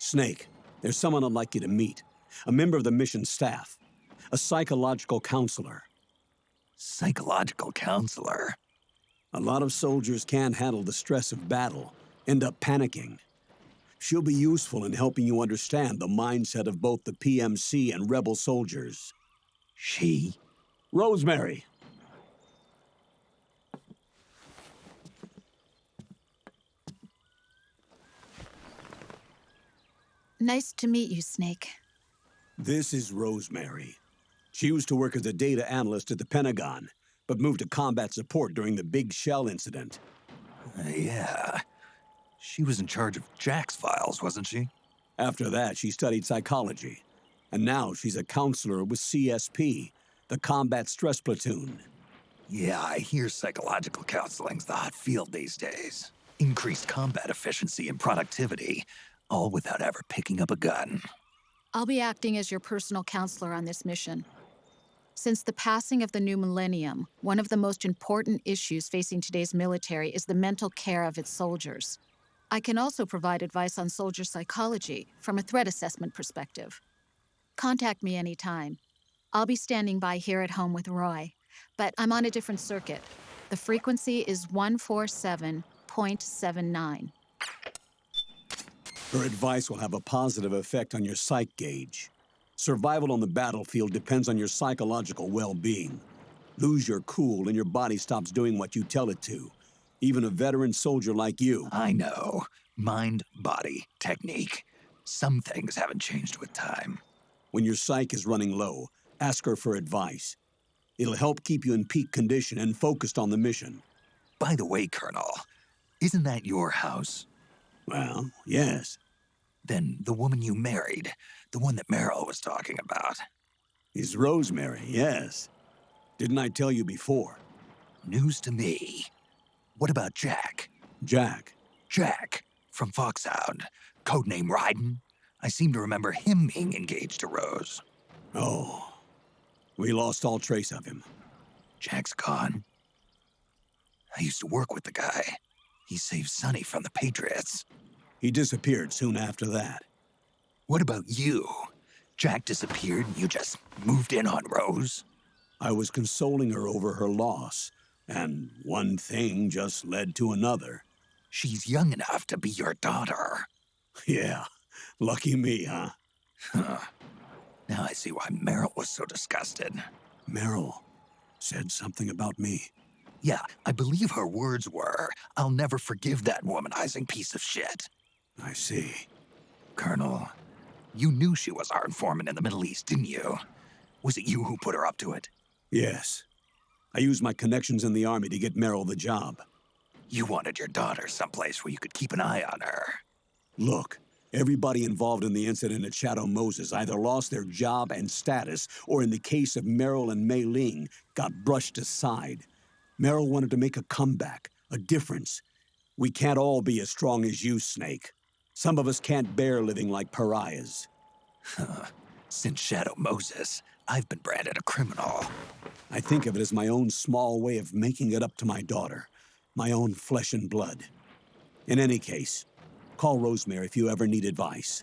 Snake, there's someone I'd like you to meet. A member of the mission staff. A psychological counselor. Psychological counselor? A lot of soldiers can't handle the stress of battle, end up panicking. She'll be useful in helping you understand the mindset of both the PMC and rebel soldiers. She? Rosemary. Nice to meet you, Snake. This is Rosemary. She used to work as a data analyst at the Pentagon, but moved to combat support during the Big Shell incident. Yeah. She was in charge of Jack's files, wasn't she? After that, she studied psychology. And now she's a counselor with CSP, the Combat Stress Platoon. Yeah, I hear psychological counseling's the hot field these days. Increased combat efficiency and productivity, all without ever picking up a gun. I'll be acting as your personal counselor on this mission. Since the passing of the new millennium, one of the most important issues facing today's military is the mental care of its soldiers. I can also provide advice on soldier psychology from a threat assessment perspective. Contact me anytime. I'll be standing by here at home with Roy, but I'm on a different circuit. The frequency is 147.79. Her advice will have a positive effect on your psych gauge. Survival on the battlefield depends on your psychological well-being. Lose your cool and your body stops doing what you tell it to. Even a veteran soldier like you. I know. Mind, body, technique. Some things haven't changed with time. When your psyche is running low, ask her for advice. It'll help keep you in peak condition and focused on the mission. By the way, Colonel, isn't that your house? Well, yes. Then the woman you married, the one that Meryl was talking about. Is Rosemary, yes. Didn't I tell you before? News to me. What about Jack? Jack. Jack, from Foxhound, codename Ryden. I seem to remember him being engaged to Rose. Oh, we lost all trace of him. Jack's gone. I used to work with the guy. He saved Sonny from the Patriots. He disappeared soon after that. What about you? Jack disappeared and you just moved in on Rose? I was consoling her over her loss, and one thing just led to another. She's young enough to be your daughter. Yeah, lucky me, huh? Huh. Now I see why Meryl was so disgusted. Meryl said something about me. Yeah, I believe her words were, "I'll never forgive that womanizing piece of shit." I see. Colonel, you knew she was our informant in the Middle East, didn't you? Was it you who put her up to it? Yes. I used my connections in the Army to get Meryl the job. You wanted your daughter someplace where you could keep an eye on her. Look, everybody involved in the incident at Shadow Moses either lost their job and status, or in the case of Meryl and Mei Ling, got brushed aside. Meryl wanted to make a comeback, a difference. We can't all be as strong as you, Snake. Some of us can't bear living like pariahs. Since Shadow Moses, I've been branded a criminal. I think of it as my own small way of making it up to my daughter, my own flesh and blood. In any case, call Rosemary if you ever need advice.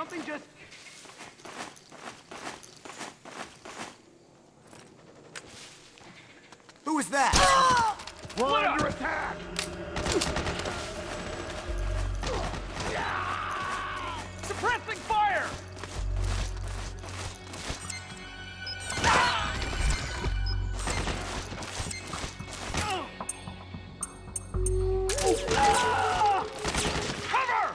something just... Who is that? We're under attack! Suppressing fire! Cover!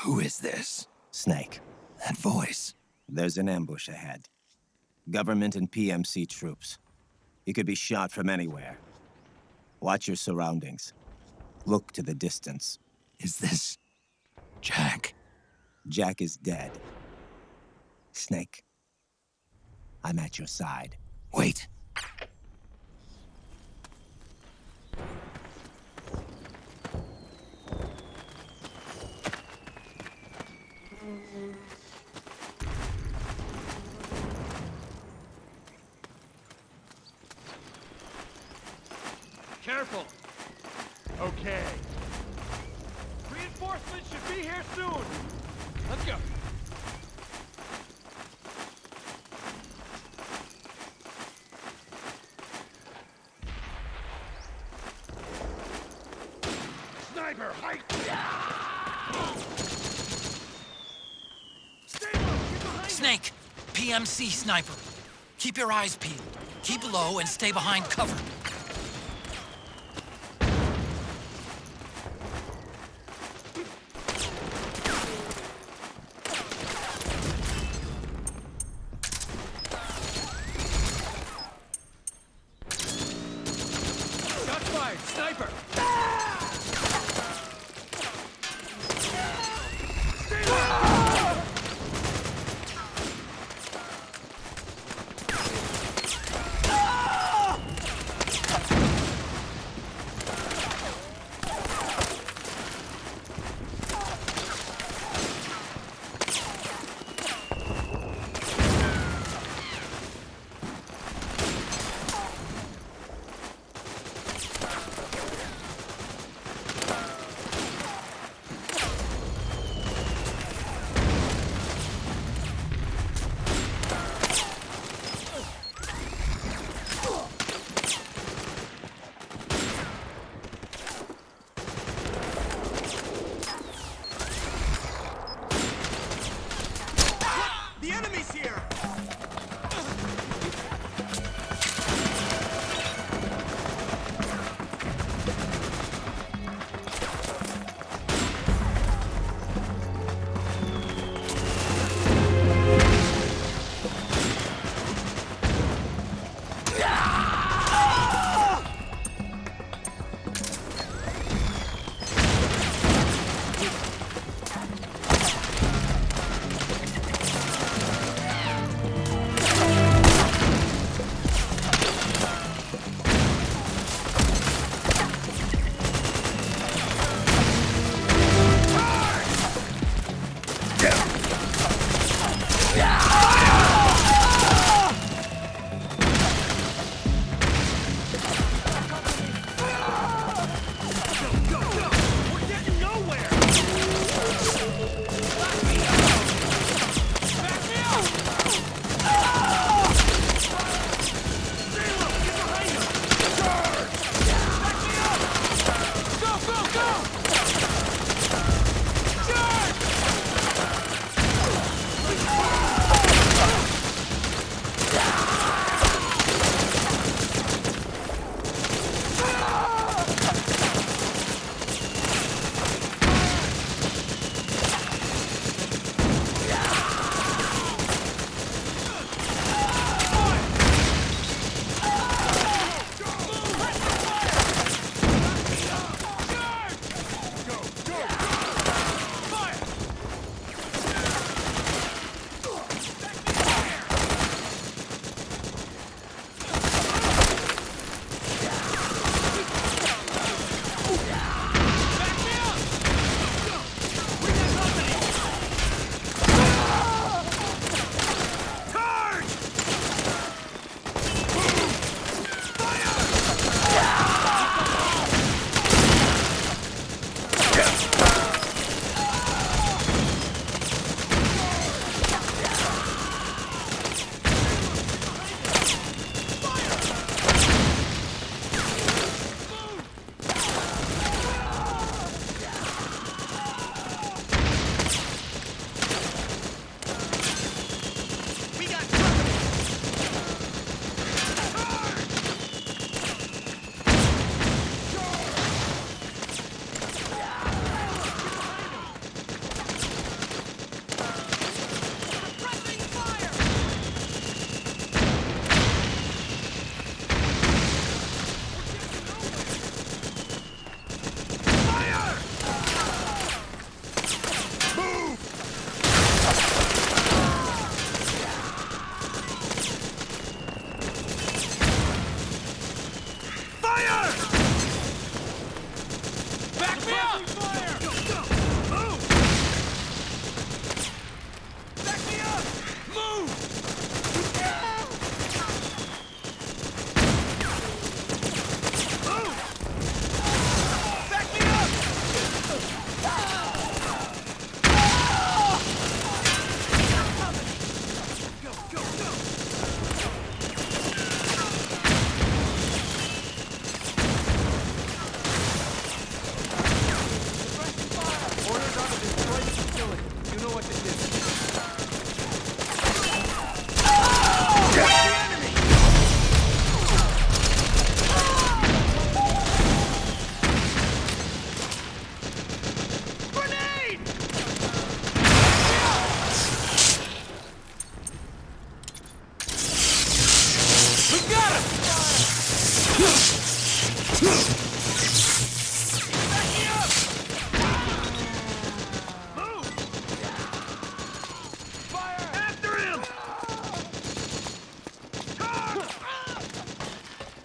Who is this? Snake. That voice. There's an ambush ahead. Government and PMC troops. You could be shot from anywhere. Watch your surroundings. Look to the distance. Is this... Jack? Jack is dead. Snake. I'm at your side. Wait. Careful. Okay. Reinforcements should be here soon. Let's go. Snake, PMC sniper. Keep your eyes peeled. Keep low and stay behind cover. Shots fired! Sniper!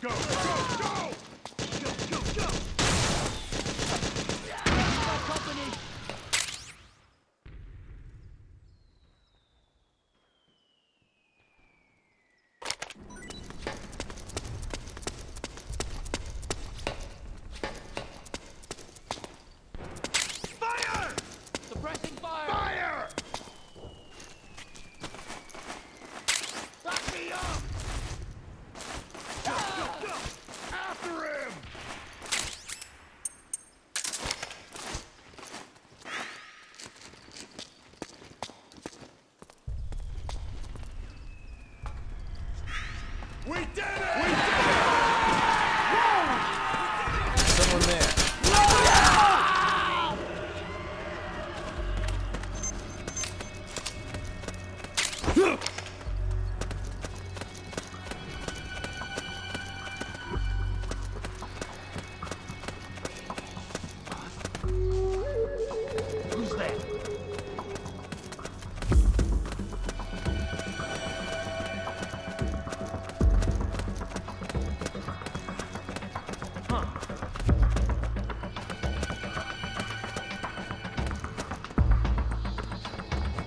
Go, go, go! Fire! Suppressing fire! Fire! Back me up! Go, go, go! After him! We did it! We did it! Someone there. Who's that?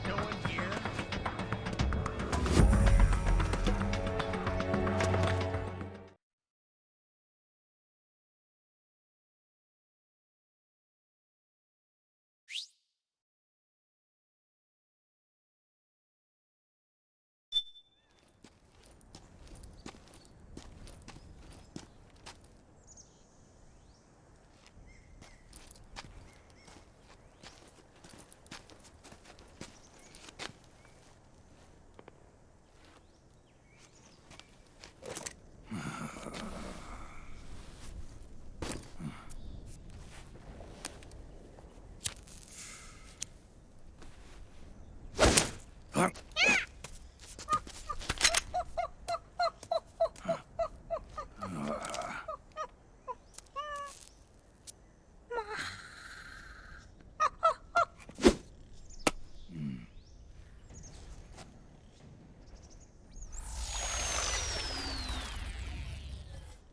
No one here?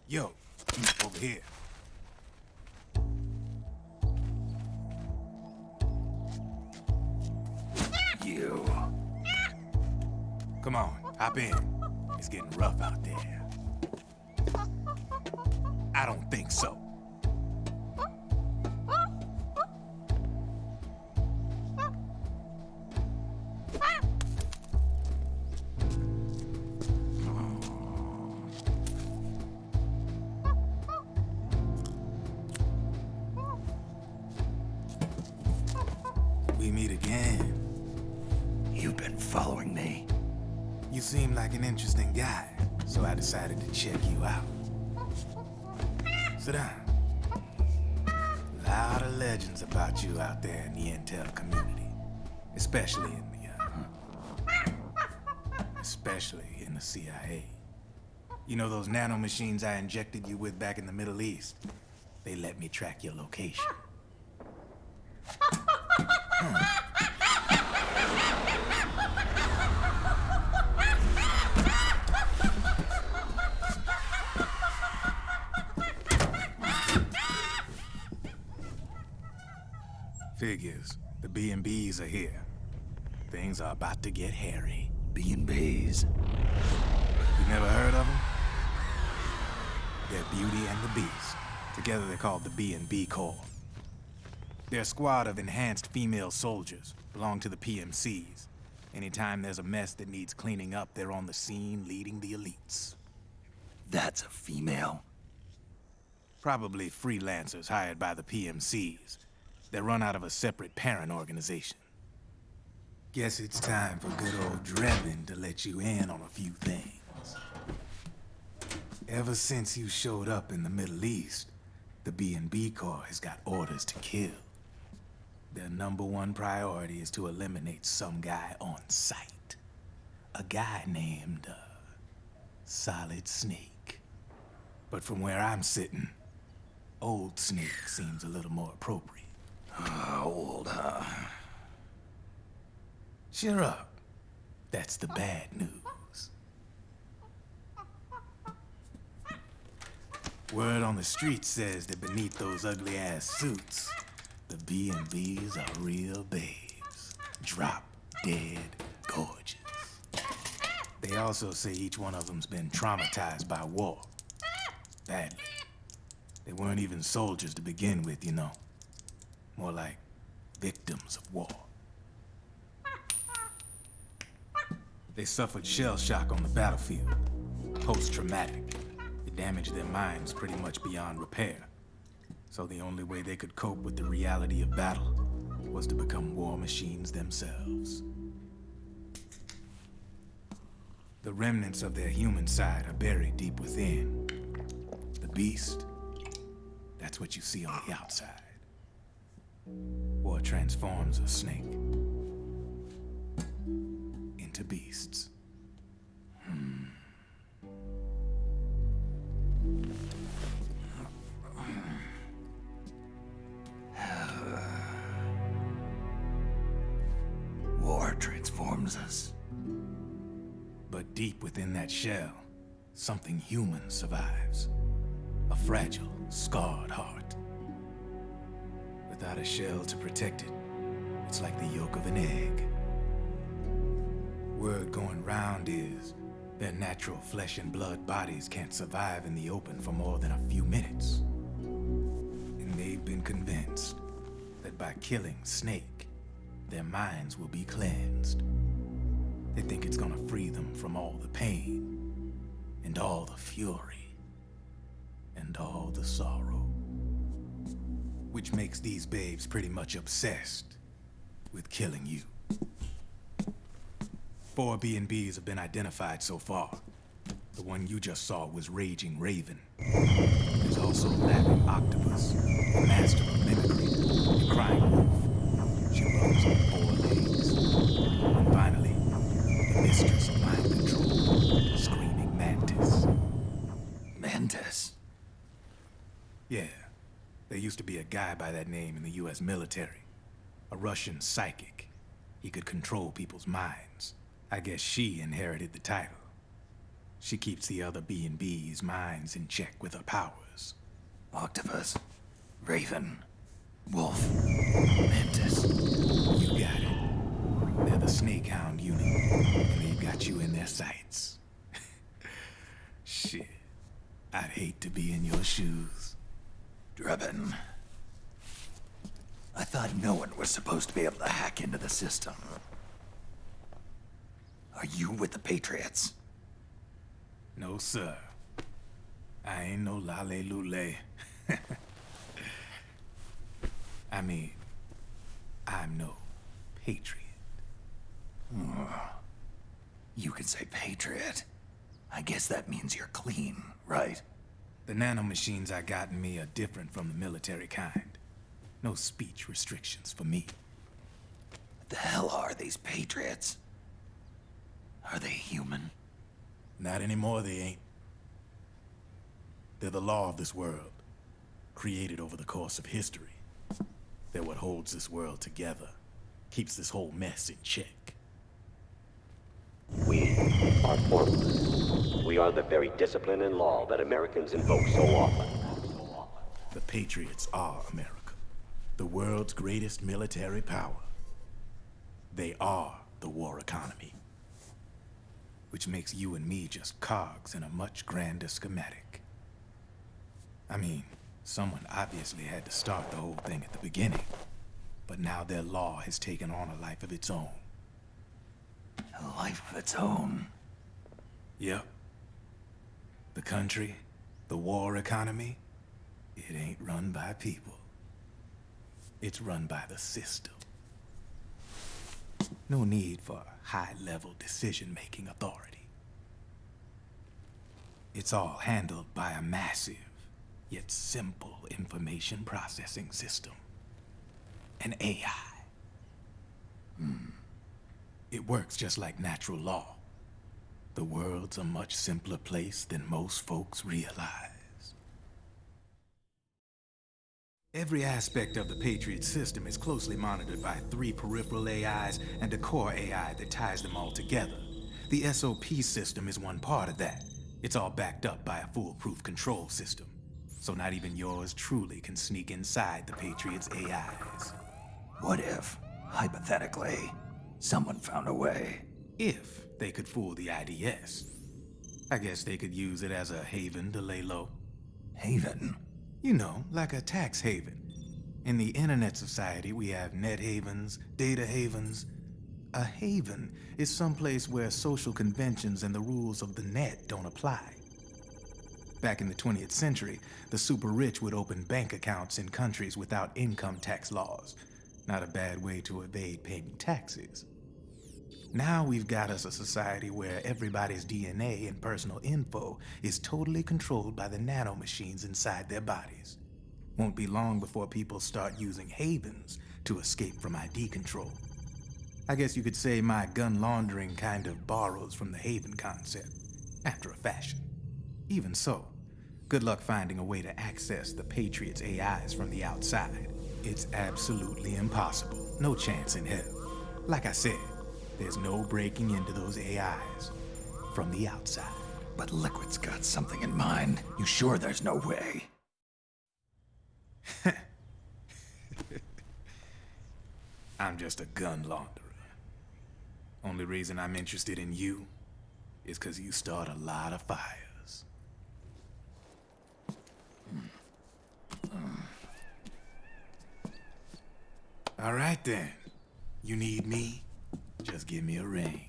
Yo, over here. You. Come on, hop in. It's getting rough out there. I don't think so. We meet again. You've been following me. You seem like an interesting guy, so I decided to check you out. Sit down. A lot of legends about you out there in the intel community, especially in the CIA. You know those nanomachines I injected you with back in the Middle East? They let me track your location. Figures. The B&Bs are here. Things are about to get hairy. B&Bs. You never heard of them? They're Beauty and the Beast. Together they're called the B&B Corps. They're a squad of enhanced female soldiers, belong to the PMCs. Anytime there's a mess that needs cleaning up, they're on the scene leading the elites. That's a female. Probably freelancers hired by the PMCs. They're run out of a separate parent organization. Guess it's time for good old Drebin to let you in on a few things. Ever since you showed up in the Middle East, the B&B Corps has got orders to kill. Their #1 priority is to eliminate some guy on sight. A guy named, Solid Snake. But from where I'm sitting, Old Snake seems a little more appropriate. Old, huh? Cheer up. That's the bad news. Word on the street says that beneath those ugly-ass suits, the B&Bs are real babes. Drop dead gorgeous. They also say each one of them's been traumatized by war. Badly. They weren't even soldiers to begin with, you know. More like victims of war. They suffered shell shock on the battlefield. Post-traumatic. It damaged their minds pretty much beyond repair. So the only way they could cope with the reality of battle was to become war machines themselves. The remnants of their human side are buried deep within. The beast, that's what you see on the outside. War transforms a snake into beasts. War transforms us. But deep within that shell, something human survives. A fragile, scarred heart. Without a shell to protect it, it's like the yolk of an egg. Word going round is their natural flesh and blood bodies can't survive in the open for more than a few minutes. And they've been convinced that by killing Snake, their minds will be cleansed. They think it's gonna free them from all the pain, and all the fury, and all the sorrow. Which makes these babes pretty much obsessed with killing you. 4 B&Bs have been identified so far. The one you just saw was Raging Raven. There's also Laughing Octopus, the master of mimicry, and Crying Wolf. She runs on 4 legs. And finally, the mistress of mind control, Screaming Mantis. Mantis? Yeah. There used to be a guy by that name in the US military. A Russian psychic. He could control people's minds. I guess she inherited the title. She keeps the other B&B's minds in check with her powers. Octopus, Raven, Wolf, Mantis. You got it. They're the Snake Hound unit, and they've got you in their sights. Shit. I'd hate to be in your shoes. Drebin. I thought no one was supposed to be able to hack into the system. Are you with the Patriots? No, sir. I ain't no lale-lule. I mean, I'm no patriot. You can say Patriot. I guess that means you're clean, right? The nanomachines I got in me are different from the military kind. No speech restrictions for me. What the hell are these Patriots? Are they human? Not anymore, they ain't. They're the law of this world, created over the course of history. They're what holds this world together, keeps this whole mess in check. We are formless. We are the very discipline and law that Americans invoke so often. The Patriots are America, the world's greatest military power. They are the war economy. Which makes you and me just cogs in a much grander schematic. I mean, someone obviously had to start the whole thing at the beginning, but now their law has taken on a life of its own. A life of its own? Yep. The country, the war economy, it ain't run by people. It's run by the system. No need for high-level decision-making authority. It's all handled by a massive, yet simple information processing system. An AI. It works just like natural law. The world's a much simpler place than most folks realize. Every aspect of the Patriot system is closely monitored by 3 peripheral AIs and a core AI that ties them all together. The SOP system is one part of that. It's all backed up by a foolproof control system. So not even yours truly can sneak inside the Patriots' AIs. What if, hypothetically, someone found a way? If they could fool the IDS. I guess they could use it as a haven to lay low. Haven? You know, like a tax haven. In the internet society, we have net havens, data havens. A haven is someplace where social conventions and the rules of the net don't apply. Back in the 20th century, the super rich would open bank accounts in countries without income tax laws. Not a bad way to evade paying taxes. Now we've got us a society where everybody's DNA and personal info is totally controlled by the nanomachines inside their bodies. Won't be long before people start using havens to escape from ID control. I guess you could say my gun laundering kind of borrows from the haven concept, after a fashion. Even so, good luck finding a way to access the Patriots' AIs from the outside. It's absolutely impossible. No chance in hell. Like I said, there's no breaking into those AIs from the outside. But Liquid's got something in mind. You sure there's no way? I'm just a gun launderer. Only reason I'm interested in you is because you start a lot of fires. All right then. You need me? Just give me a ring.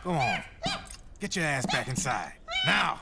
Go on. Get your ass back inside. Now!